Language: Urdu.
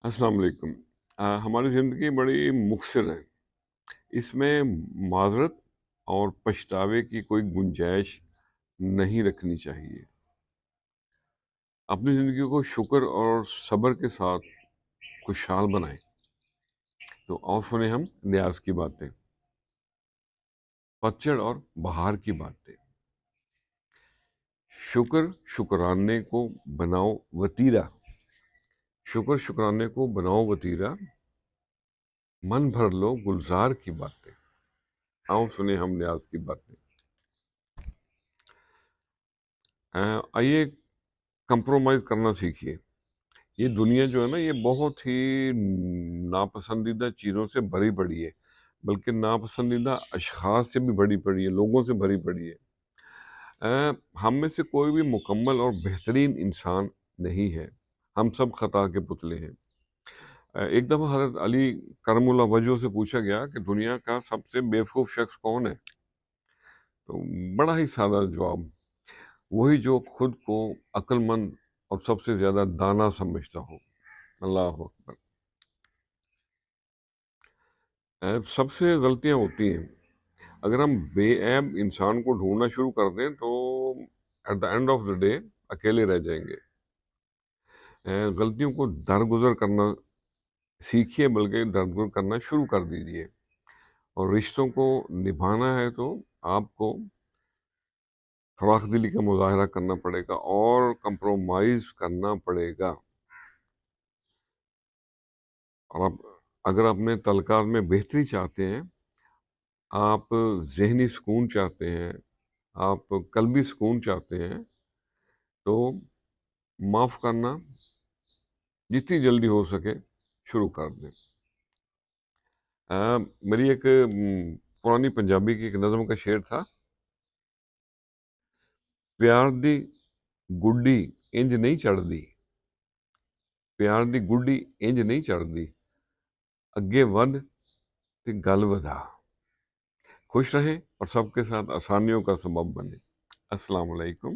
السلام علیکم۔ ہماری زندگی بڑی مختصر ہے۔ اس میں معذرت اور پچھتاوے کی کوئی گنجائش نہیں رکھنی چاہیے۔ اپنی زندگی کو شکر اور صبر کے ساتھ خوشحال بنائیں۔ تو اور سنیں ہم نیاز کی باتیں، پتجھڑ اور بہار کی باتیں۔ شکرانے کو بناؤ وتیرا، شکرانے کو بناؤ وتیرا، من بھر لو گلزار کی باتیں۔ آؤ سنیں ہم نیاز کی باتیں۔ آئیے کمپرومائز کرنا سیکھیے۔ یہ دنیا جو ہے نا، یہ بہت ہی ناپسندیدہ چیزوں سے بھری پڑی ہے، بلکہ ناپسندیدہ اشخاص سے بھی بھری پڑی ہے، لوگوں سے بھری پڑی ہے۔ ہم میں سے کوئی بھی مکمل اور بہترین انسان نہیں ہے، ہم سب خطا کے پتلے ہیں۔ ایک دفعہ حضرت علی کرم اللہ وجہ سے پوچھا گیا کہ دنیا کا سب سے بیوقوف شخص کون ہے؟ تو بڑا ہی سادہ جواب، وہی جو خود کو عقل مند اور سب سے زیادہ دانا سمجھتا ہو۔ اللہ اکبر۔ سب سے غلطیاں ہوتی ہیں۔ اگر ہم بے عیب انسان کو ڈھونڈنا شروع کر دیں تو at the end of the day اکیلے رہ جائیں گے۔ غلطیوں کو درگزر کرنا سیکھیے، بلکہ درگزر کرنا شروع کر دیجیے۔ اور رشتوں کو نبھانا ہے تو آپ کو فراخ دلی کا مظاہرہ کرنا پڑے گا اور کمپرومائز کرنا پڑے گا۔ اور اگر اپنے تعلقات میں بہتری چاہتے ہیں، آپ ذہنی سکون چاہتے ہیں، آپ قلبی سکون چاہتے ہیں، تو معاف کرنا جتنی جلدی ہو سکے شروع کر دیں۔ میری ایک پرانی پنجابی کی ایک نظم کا شعر تھا، پیار دی گڈی انج نہیں چڑھ دی، پیار دی گڈی انج نہیں چڑھ دی، اگے ود تے گل ودا۔ خوش رہیں اور سب کے ساتھ آسانیوں کا سبب بنیں۔ السلام علیکم۔